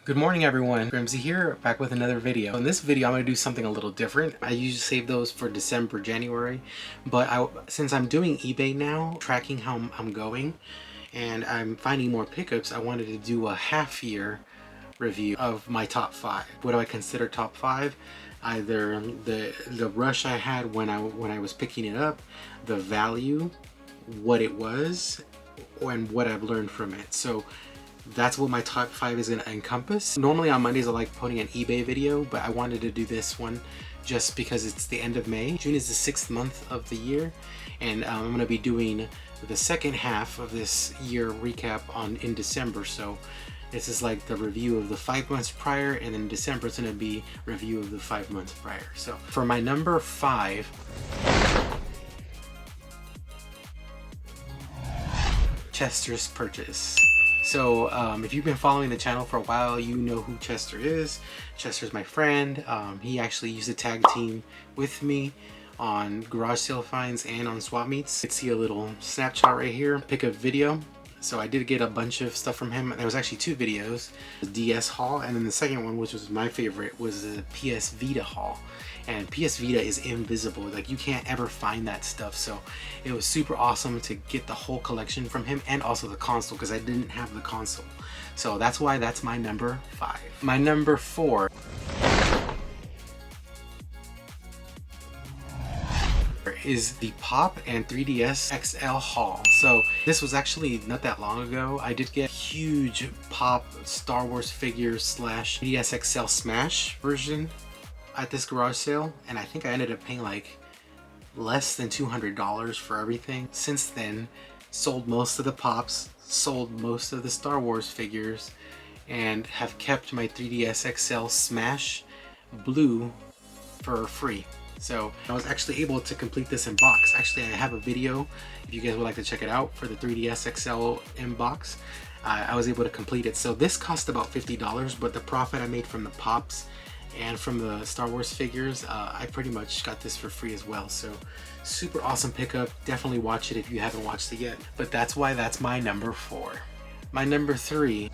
Good morning everyone, Grimsy here, back with another video. In this video I'm going to do something a little different. I usually save those for December, January, but since I'm doing eBay now, tracking how I'm going, and I'm finding more pickups, I wanted to do a half-year review of my top 5. What do I consider top 5? Either the rush I had when I was picking it up, the value, what it was, and what I've learned from it. So that's what my top 5 is going to encompass. Normally on Mondays I like putting an eBay video, but I wanted to do this one just because it's the end of May. June is the 6th month of the year, and I'm going to be doing the second half of this year recap in December. So this is like the review of the 5 months prior, and then December is going to be review of the 5 months prior. So for my number 5, Chester's purchase. So if you've been following the channel for a while, you know who Chester is. Chester's my friend. He actually used to tag team with me on garage sale finds and on swap meets. You can see a little snapshot right here, pickup video. So I did get a bunch of stuff from him. There was actually 2 videos, the DS haul, and then the second one, which was my favorite, was the PS Vita haul. And PS Vita is invisible, like you can't ever find that stuff. So it was super awesome to get the whole collection from him, and also the console, because I didn't have the console. So that's why that's my number 5. My number 4 is the Pop and 3DS XL haul. So this was actually not that long ago. I did get a huge Pop Star Wars figures / 3DS XL Smash version at this garage sale, and I think I ended up paying like less than $200 for everything. Since then, sold most of the Pops, sold most of the Star Wars figures, and have kept my 3DS XL Smash Blue for free. So I was actually able to complete this in box. Actually, I have a video if you guys would like to check it out for the 3DS XL in box. I was able to complete it. So this cost about $50, but the profit I made from the Pops and from the Star Wars figures, I pretty much got this for free as well. So super awesome pickup. Definitely watch it if you haven't watched it yet. But that's why that's my number 4. My number 3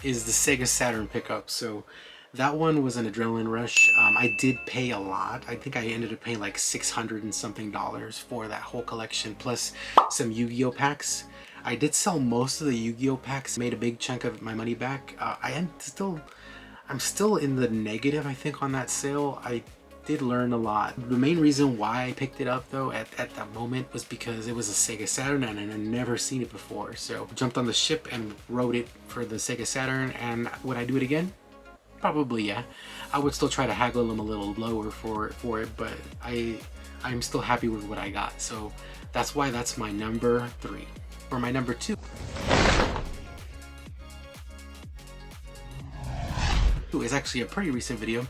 is the Sega Saturn pickup. So that one was an adrenaline rush. I did pay a lot. I think I ended up paying like $600 and something for that whole collection, plus some Yu-Gi-Oh packs. I did sell most of the Yu-Gi-Oh packs, made a big chunk of my money back. I'm still in the negative, I think, on that sale. I did learn a lot. The main reason why I picked it up though at that moment was because it was a Sega Saturn and I had never seen it before. So jumped on the ship and rode it for the Sega Saturn. And would I do it again? Probably, yeah. I would still try to haggle them a little lower for it, but I'm still happy with what I got. So that's why that's my number 3. For my number 2 is actually a pretty recent video,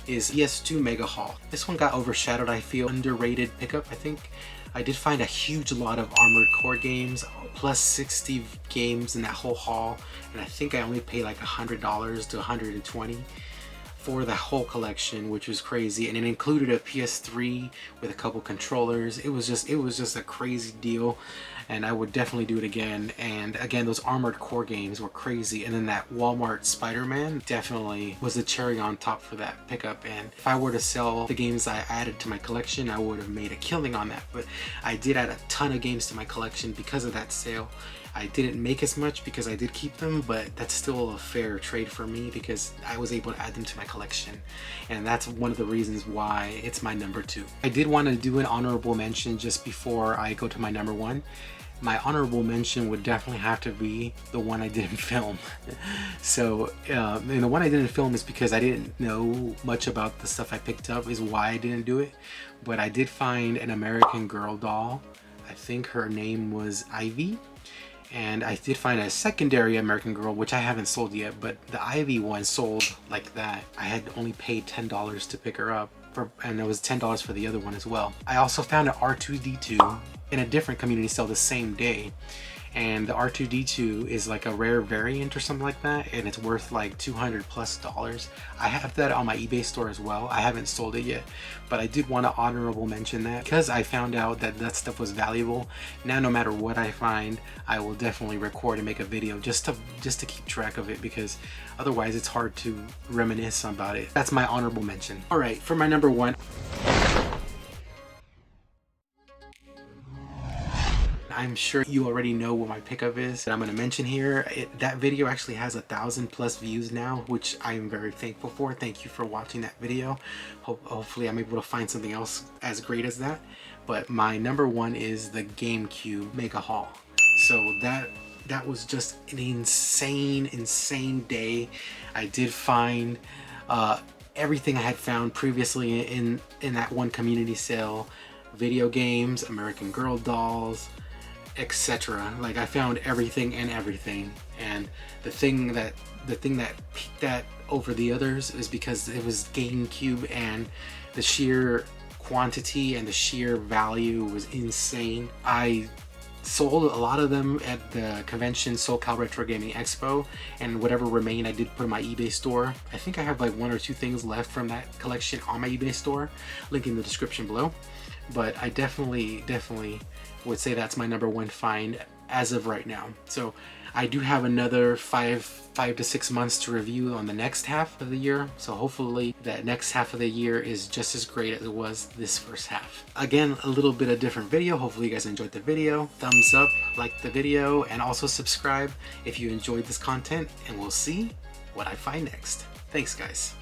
is ES2 Mega Hall. This one got overshadowed, I feel. Underrated pickup, I think. I did find a huge lot of Armored Core games, plus 60 games in that whole haul, and I think I only paid like $100 to $120 for the whole collection, which was crazy. And it included a PS3 with a couple controllers. It was just a crazy deal, and I would definitely do it again. And again, those Armored Core games were crazy, and then that Walmart Spider-Man definitely was the cherry on top for that pickup. And if I were to sell the games I added to my collection, I would have made a killing on that. But I did add a ton of games to my collection because of that sale. I didn't make as much because I did keep them, but that's still a fair trade for me because I was able to add them to my collection, and that's one of the reasons why it's my number 2. I did want to do an honorable mention just before I go to my number 1. My honorable mention would definitely have to be the one I didn't film. So and the one I didn't film is because I didn't know much about the stuff I picked up, is why I didn't do it. But I did find an American Girl doll. I think her name was Ivy. And I did find a secondary American Girl, which I haven't sold yet, but the Ivy one sold like that. I had only paid $10 to pick her up, and it was $10 for the other one as well. I also found an R2-D2 in a different community sale the same day, and the R2D2 is like a rare variant or something like that, and it's worth like $200+. I have that on my eBay store as well. I haven't sold it yet, but I did want to honorable mention that because I found out that that stuff was valuable. Now no matter what I find, I will definitely record and make a video just to keep track of it, because otherwise it's hard to reminisce about it. That's my honorable mention. All right, for my number one, I'm sure you already know what my pickup is that I'm going to mention here. That video actually has 1,000+ views now, which I am very thankful for. Thank you for watching that video. Hopefully I'm able to find something else as great as that. But my number one is the Gamecube Mega Hall. So that was just an insane day. I did find everything I had found previously in that one community sale: video games, American Girl dolls, etc. Like, I found everything, and the thing that peaked that over the others is because it was GameCube, and the sheer quantity and the sheer value was insane. I sold a lot of them at the convention SoCal Retro Gaming Expo, and whatever remained I did put in my eBay store. I think I have like 1 or 2 things left from that collection on my eBay store, link in the description below. But I definitely would say that's my number one find as of right now. So I do have another 5 to 6 months to review on the next half of the year. So hopefully that next half of the year is just as great as it was this first half. Again, a little bit of different video. Hopefully you guys enjoyed the video. Thumbs up, like the video, and also subscribe if you enjoyed this content, and we'll see what I find next. Thanks guys.